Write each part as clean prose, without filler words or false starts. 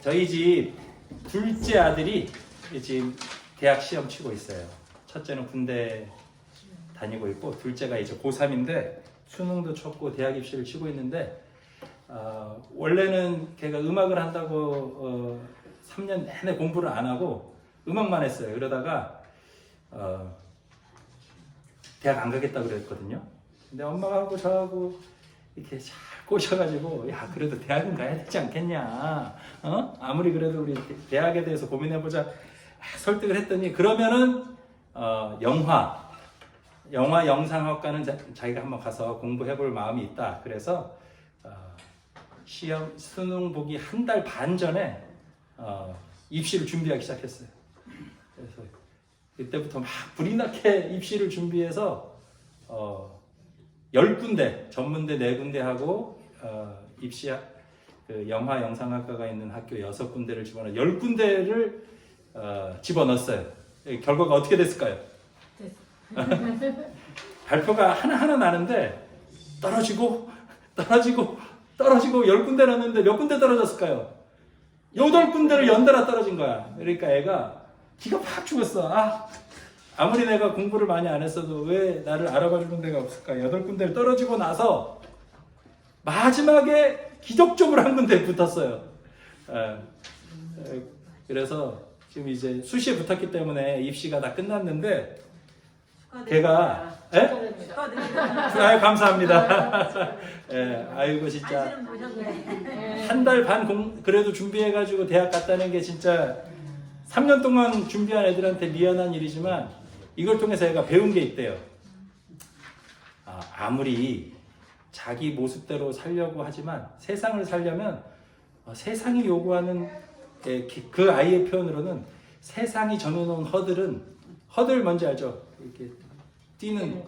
저희 집 둘째 아들이 지금 대학 시험 치고 있어요. 첫째는 군대 다니고 있고 둘째가 이제 고3인데 수능도 쳤고 대학 입시를 치고 있는데 원래는 걔가 음악을 한다고 3년 내내 공부를 안 하고 음악만 했어요. 그러다가 대학 안 가겠다 그랬거든요. 근데 엄마하고 저하고 이렇게 잘 꼬셔가지고 야 그래도 대학은 가야 되지 않겠냐, 아무리 그래도 우리 대학에 대해서 고민해보자 설득을 했더니 그러면은 영화 영상학과는 자기가 한번 가서 공부해볼 마음이 있다. 그래서 시험 수능 보기 한 달 반 전에 입시를 준비하기 시작했어요. 그래서 그때부터 막 불이 나게 입시를 준비해서 10군데 전문대 4군데 하고 입시 그 영화 영상학과가 있는 학교 6군데를 집어넣어 10군데를 집어넣었어요. 결과가 어떻게 됐을까요? 발표가 하나하나 나는데 떨어지고 10군데 넣었는데 몇 군데 떨어졌을까요? 8군데를 연달아 떨어진 거야. 그러니까 애가 기가 팍 죽었어. 아무리 내가 공부를 많이 안 했어도 왜 나를 알아봐 주는 데가 없을까? 8군데를 떨어지고 나서 마지막에 기적적으로 한 군데에 붙었어요. 그래서 지금 이제 수시에 붙었기 때문에 입시가 다 끝났는데 걔가 감사합니다. 아이고 진짜 한 달 반 그래도 준비해가지고 대학 갔다는 게 진짜 3년 동안 준비한 애들한테 미안한 일이지만 이걸 통해서 애가 배운 게 있대요. 아무리 자기 모습대로 살려고 하지만 세상을 살려면 세상이 요구하는 그 아이의 표현으로는 세상이 정해놓은 허들 뭔지 알죠? 이렇게 뛰는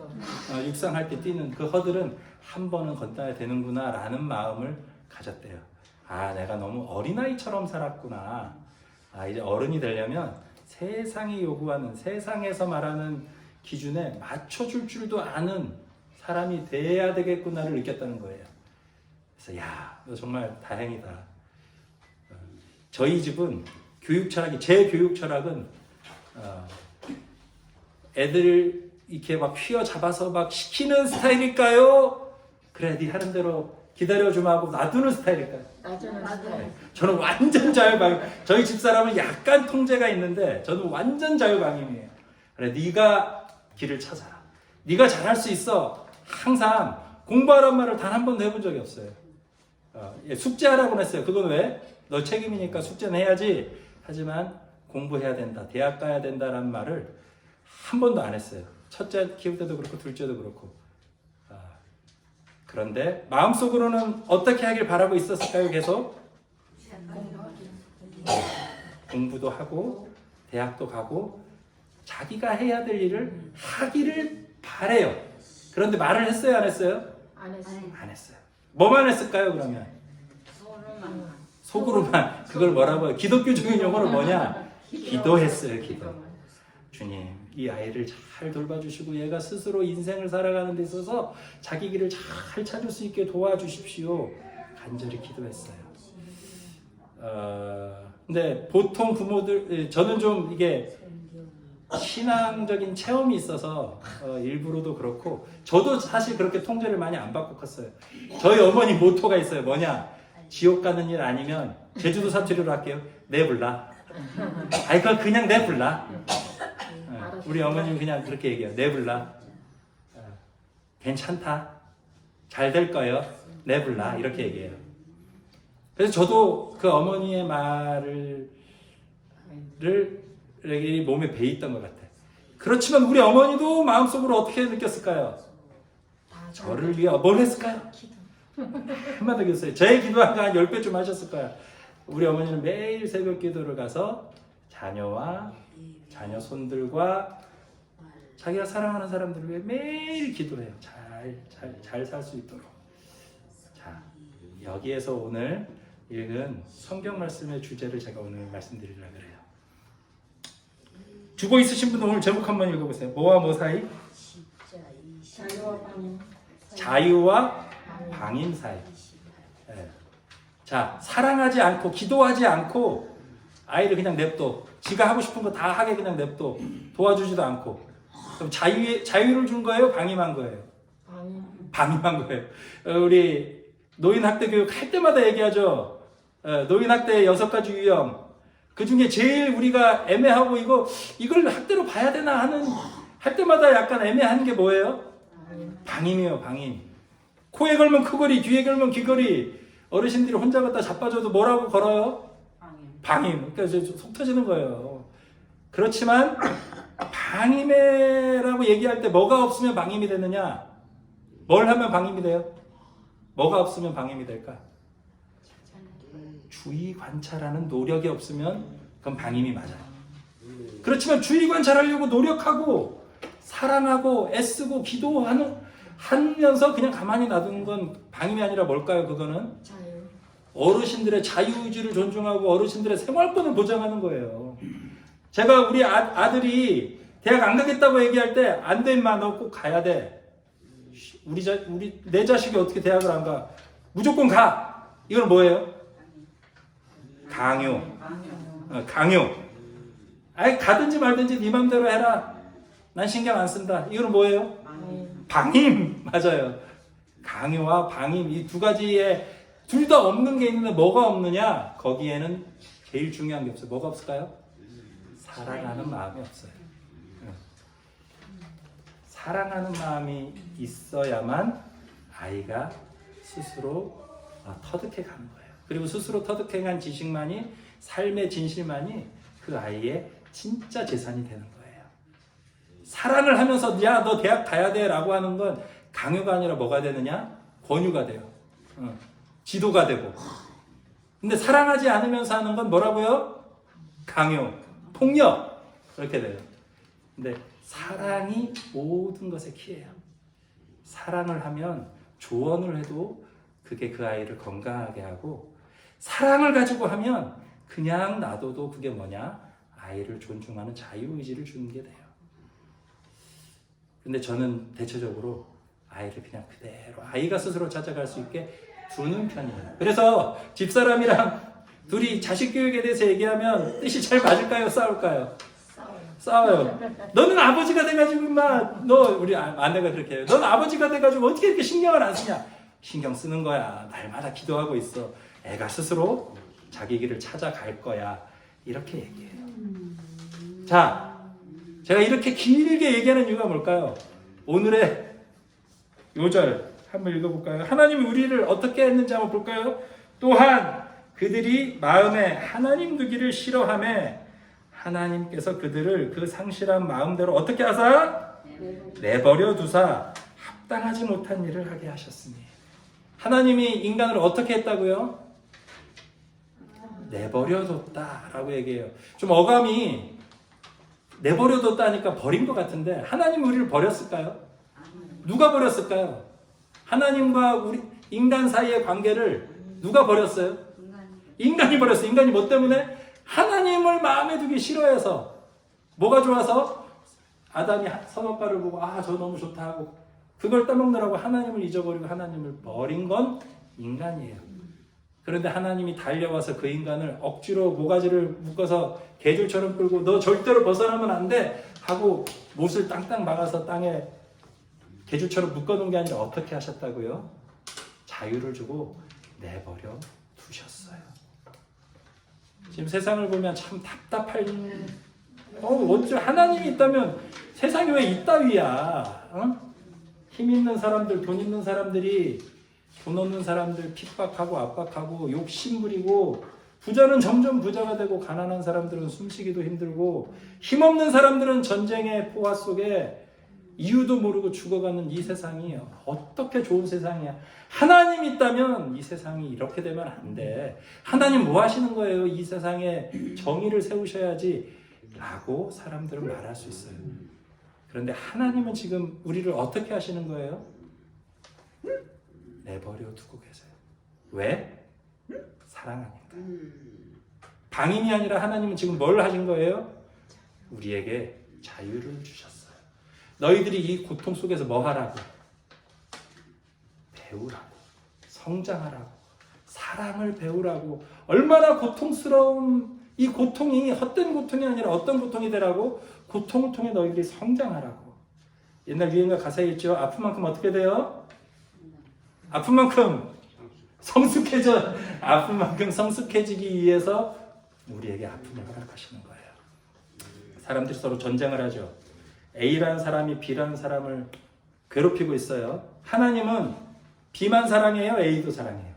육상할 때 뛰는 그 허들은 한 번은 건너야 되는구나 라는 마음을 가졌대요. 내가 너무 어린아이처럼 살았구나. 이제 어른이 되려면 세상이 요구하는 세상에서 말하는 기준에 맞춰줄 줄도 아는 사람이 돼야 되겠구나를 느꼈다는 거예요. 그래서 너 정말 다행이다. 저희 집은 제 교육 철학은 애들 이렇게 막 휘어잡아서 막 시키는 스타일일까요? 그래, 네 하는 대로 기다려주면 하고 놔두는 스타일일까요? 맞아요. 저는 완전 자유방임. 저희 집사람은 약간 통제가 있는데 저는 완전 자유방임이에요. 그래, 네가 길을 찾아라. 네가 잘할 수 있어. 항상 공부하란 말을 단 한 번도 해본 적이 없어요. 숙제하라고 했어요. 그건 왜? 너 책임이니까 숙제는 해야지. 하지만 공부해야 된다. 대학 가야 된다라는 말을 한 번도 안 했어요. 첫째 키울 때도 그렇고 둘째도 그렇고. 그런데 마음속으로는 어떻게 하길 바라고 있었을까요? 계속 공부도 하고 대학도 가고 자기가 해야 될 일을 하기를 바래요. 그런데 말을 했어요? 안 했어요? 안 했어요. 안 했어요. 뭐만 했을까요? 그러면 속으로만. 그걸 뭐라고 해요? 기독교적인 용어로 뭐냐? 기도했어요. 기도. 주님, 이 아이를 잘 돌봐주시고 얘가 스스로 인생을 살아가는 데 있어서 자기 길을 잘 찾을 수 있게 도와주십시오. 간절히 기도했어요. 근데 보통 부모들, 저는 좀 이게 신앙적인 체험이 있어서 일부러도 그렇고 저도 사실 그렇게 통제를 많이 안 받고 컸어요. 저희 어머니 모토가 있어요. 뭐냐? 지옥 가는 일 아니면 제주도 사투리로 할게요. 내불라. 그건 그냥 내불라. 우리 어머님 그냥 그렇게 얘기해요. 내불라. 괜찮다. 잘 될 거예요. 내불라. 이렇게 얘기해요. 그래서 저도 그 어머니의 말을 몸에 배있던 것 같아요. 그렇지만 우리 어머니도 마음속으로 어떻게 느꼈을까요? 저를 위해 뭘 했을까요? 한마디 했어요. 제 기도한 거 한 10배쯤 하셨을 거예요. 우리 어머니는 매일 새벽 기도를 가서 자녀와 자녀 손들과 자기가 사랑하는 사람들을 위해 매일 기도해요. 잘 살 수 있도록. 자, 여기에서 오늘 읽은 성경 말씀의 주제를 제가 오늘 말씀드리려고 그래요. 주보 있으신 분들 오늘 제목 한번 읽어보세요. 뭐와 뭐 사이? 자유와 방임. 자유와 방임 사이. 자, 사랑하지 않고 기도하지 않고 아이를 그냥 냅둬. 지가 하고 싶은 거 다 하게 그냥 냅둬. 도와주지도 않고. 그럼 자유를 준 거예요? 방임한 거예요? 방임한 거예요. 우리 노인학대 교육 할 때마다 얘기하죠. 노인학대의 6가지 유형. 그 중에 제일 우리가 애매하고 이걸 학대로 봐야 되나 하는 할 때마다 약간 애매한 게 뭐예요? 방임이에요, 방임. 코에 걸면 코걸이, 귀에 걸면 귀걸이. 어르신들이 혼자 갖다 자빠져도 뭐라고 걸어요? 방임. 그러니까 속 터지는 거예요. 그렇지만 방임이라고 얘기할 때 뭐가 없으면 방임이 되느냐? 뭘 하면 방임이 돼요? 뭐가 없으면 방임이 될까? 주의 관찰하는 노력이 없으면 그건 방임이 맞아요. 그렇지만 주의 관찰하려고 노력하고 사랑하고 애쓰고 기도하면서 그냥 가만히 놔두는 건 방임이 아니라 뭘까요? 그거는 어르신들의 자유의지를 존중하고 어르신들의 생활권을 보장하는 거예요. 제가 우리 아들이 대학 안 가겠다고 얘기할 때 안 돼 임마 너 꼭 가야 돼. 내 자식이 어떻게 대학을 안 가? 무조건 가. 이건 뭐예요? 강요. 강요. 아이 가든지 말든지 네 맘대로 해라. 난 신경 안 쓴다. 이건 뭐예요? 방임. 맞아요. 강요와 방임 이 두 가지에 둘 다 없는 게 있는데 뭐가 없느냐? 거기에는 제일 중요한 게 없어요. 뭐가 없을까요? 사랑하는 마음이 없어요. 사랑하는 마음이 있어야만 아이가 스스로 터득해 가는 거예요. 그리고 스스로 터득해 간 지식만이 삶의 진실만이 그 아이의 진짜 재산이 되는 거예요. 사랑을 하면서 야 너 대학 가야 돼 라고 하는 건 강요가 아니라 뭐가 되느냐? 권유가 돼요. 지도가 되고. 근데 사랑하지 않으면서 하는 건 뭐라고요? 강요, 폭력 그렇게 돼요. 근데 사랑이 모든 것의 키예요. 사랑을 하면 조언을 해도 그게 그 아이를 건강하게 하고 사랑을 가지고 하면 그냥 놔둬도 그게 뭐냐? 아이를 존중하는 자유의지를 주는 게 돼요. 근데 저는 대체적으로 아이를 그냥 그대로 아이가 스스로 찾아갈 수 있게 두는 편이에요. 그래서 집사람이랑 둘이 자식 교육에 대해서 얘기하면 뜻이 잘 맞을까요? 싸울까요? 싸워요. 너는 아버지가 돼가지고 너 우리 아내가 그렇게 해요. 넌 아버지가 돼가지고 어떻게 이렇게 신경을 안 쓰냐? 신경 쓰는 거야. 날마다 기도하고 있어. 애가 스스로 자기 길을 찾아갈 거야. 이렇게 얘기해요. 자, 제가 이렇게 길게 얘기하는 이유가 뭘까요? 오늘의 요절 한번 읽어볼까요? 하나님이 우리를 어떻게 했는지 한번 볼까요? 또한 그들이 마음에 하나님 두기를 싫어하며 하나님께서 그들을 그 상실한 마음대로 어떻게 하사? 내버려 두사 합당하지 못한 일을 하게 하셨으니. 하나님이 인간을 어떻게 했다고요? 내버려 뒀다라고 얘기해요. 좀 어감이 내버려 뒀다니까 버린 것 같은데 하나님이 우리를 버렸을까요? 누가 버렸을까요? 하나님과 우리 인간 사이의 관계를 누가 버렸어요? 인간이 버렸어요. 인간이 뭐 때문에? 하나님을 마음에 두기 싫어해서. 뭐가 좋아서? 아담이 선악과를 보고 저 너무 좋다 하고 그걸 따먹느라고 하나님을 잊어버리고 하나님을 버린 건 인간이에요. 그런데 하나님이 달려와서 그 인간을 억지로 모가지를 묶어서 개줄처럼 끌고 너 절대로 벗어나면 안 돼 하고 못을 땅땅 막아서 땅에 개줄처럼 묶어놓은 게 아니라 어떻게 하셨다고요? 자유를 주고 내버려 두셨어요. 지금 세상을 보면 참 답답할 어째 하나님이 있다면 세상이 왜 이따위야? 힘 있는 사람들, 돈 있는 사람들이 돈 없는 사람들 핍박하고 압박하고 욕심부리고 부자는 점점 부자가 되고 가난한 사람들은 숨쉬기도 힘들고 힘없는 사람들은 전쟁의 포화 속에 이유도 모르고 죽어가는 이 세상이 어떻게 좋은 세상이야. 하나님 있다면 이 세상이 이렇게 되면 안 돼. 하나님 뭐 하시는 거예요? 이 세상에 정의를 세우셔야지 라고 사람들은 말할 수 있어요. 그런데 하나님은 지금 우리를 어떻게 하시는 거예요? 내버려 두고 계세요. 왜? 사랑하니까. 방임이 아니라 하나님은 지금 뭘 하신 거예요? 우리에게 자유를 주셨어요. 너희들이 이 고통 속에서 뭐 하라고? 배우라고, 성장하라고, 사랑을 배우라고. 얼마나 고통스러운 이 고통이 헛된 고통이 아니라 어떤 고통이 되라고? 고통을 통해 너희들이 성장하라고. 옛날 유행가 가사에 있죠. 아픈 만큼 어떻게 돼요? 아픈 만큼 성숙해져. 아픈 만큼 성숙해지기 위해서 우리에게 아픔을 허락하시는 거예요. 사람들이 서로 전쟁을 하죠. A라는 사람이 B라는 사람을 괴롭히고 있어요. 하나님은 B만 사랑해요? A도 사랑해요?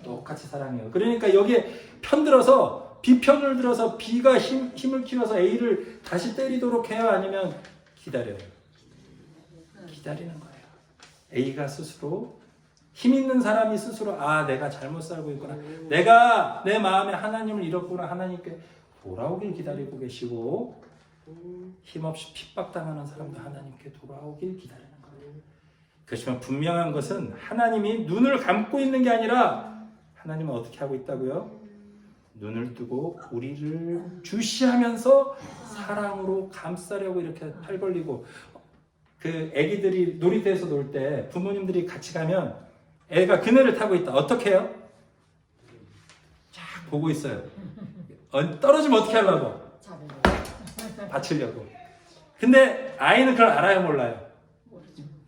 똑같이 사랑해요. 그러니까 여기에 편들어서 B 편을 들어서 B가 힘을 키워서 A를 다시 때리도록 해요? 아니면 기다려요? 기다리는 거예요. A가 스스로 힘 있는 사람이 스스로 내가 잘못 살고 있구나. 내가 내 마음에 하나님을 잃었구나. 하나님께 돌아오길 기다리고 계시고 힘없이 핍박당하는 사람도 하나님께 돌아오길 기다리는 거예요. 그렇지만 분명한 것은 하나님이 눈을 감고 있는 게 아니라 하나님은 어떻게 하고 있다고요? 눈을 뜨고 우리를 주시하면서 사랑으로 감싸려고 이렇게 팔 벌리고. 그 애기들이 놀이터에서 놀 때 부모님들이 같이 가면 애가 그네를 타고 있다. 어떻게 해요? 쫙 보고 있어요. 떨어지면 어떻게 하려고? 받치려고. 근데 아이는 그걸 알아요, 몰라요?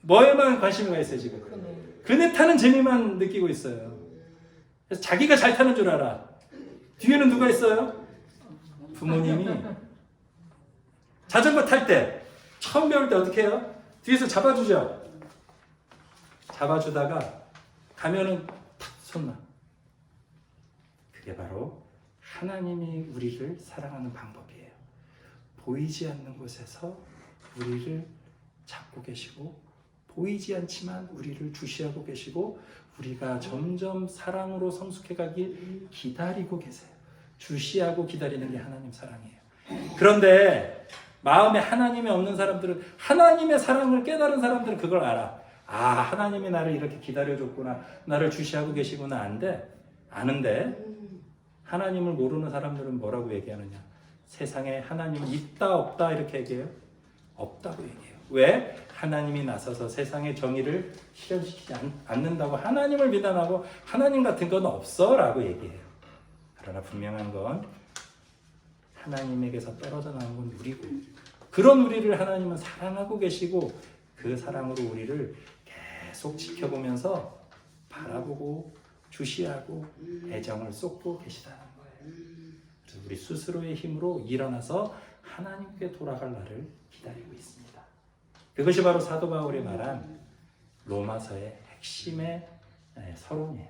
뭐에만 관심이 있어요, 지금? 그네 타는 재미만 느끼고 있어요. 그래서 자기가 잘 타는 줄 알아. 뒤에는 누가 있어요? 부모님이. 자전거 탈 때, 처음 배울 때 어떻게 해요? 뒤에서 잡아주죠. 잡아주다가 가면은 탁 손나. 그게 바로 하나님이 우리를 사랑하는 방법이에요. 보이지 않는 곳에서 우리를 잡고 계시고 보이지 않지만 우리를 주시하고 계시고 우리가 점점 사랑으로 성숙해가길 기다리고 계세요. 주시하고 기다리는 게 하나님 사랑이에요. 그런데 마음에 하나님이 없는 사람들은, 하나님의 사랑을 깨달은 사람들은 그걸 알아. 하나님이 나를 이렇게 기다려줬구나. 나를 주시하고 계시구나. 안 돼. 아는데 하나님을 모르는 사람들은 뭐라고 얘기하느냐. 세상에 하나님은 있다 없다 이렇게 얘기해요? 없다고 얘기해요. 왜? 하나님이 나서서 세상의 정의를 실현시키지 않는다고 하나님을 비난하고 하나님 같은 건 없어 라고 얘기해요. 그러나 분명한 건 하나님에게서 떨어져 나온 건 우리고, 그런 우리를 하나님은 사랑하고 계시고 그 사랑으로 우리를 계속 지켜보면서 바라보고 주시하고 애정을 쏟고 계시다는 거예요. 그래서 우리 스스로의 힘으로 일어나서 하나님께 돌아갈 날을 기다리고 있습니다. 그것이 바로 사도 바울이 말한 로마서의 핵심의 서론이에요.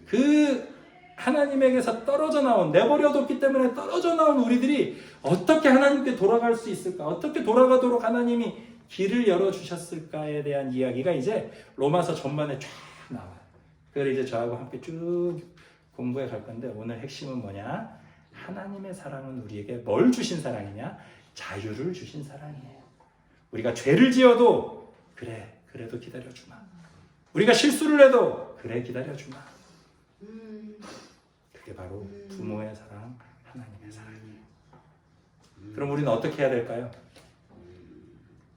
그 하나님에게서 떨어져 나온, 내버려뒀기 때문에 떨어져 나온 우리들이 어떻게 하나님께 돌아갈 수 있을까? 어떻게 돌아가도록 하나님이 길을 열어주셨을까에 대한 이야기가 이제 로마서 전반에 쫙 나와요. 그걸 이제 저하고 함께 쭉 공부해 갈 건데, 오늘 핵심은 뭐냐? 하나님의 사랑은 우리에게 뭘 주신 사랑이냐? 자유를 주신 사랑이에요. 우리가 죄를 지어도 그래도 기다려주마. 우리가 실수를 해도 기다려주마. 그게 바로 부모의 사랑, 하나님의 사랑이에요. 그럼 우리는 어떻게 해야 될까요?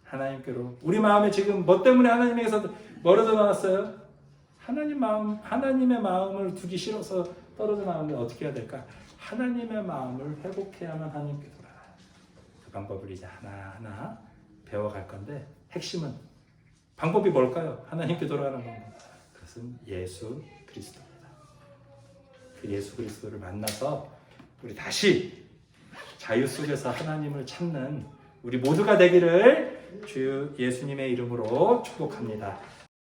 하나님께로. 우리 마음에 지금 뭐 때문에 하나님에게서 멀어져 나왔어요? 하나님의 마음을 두기 싫어서 떨어져 나왔는데 어떻게 해야 될까? 하나님의 마음을 회복해야만 하나님께 돌아가요. 그 방법을 이제 하나하나 배워갈 건데, 핵심은 방법이 뭘까요? 하나님께 돌아가는 방법. 그것은 예수 그리스도입니다. 그 예수 그리스도를 만나서 우리 다시 자유 속에서 하나님을 찾는 우리 모두가 되기를 주 예수님의 이름으로 축복합니다.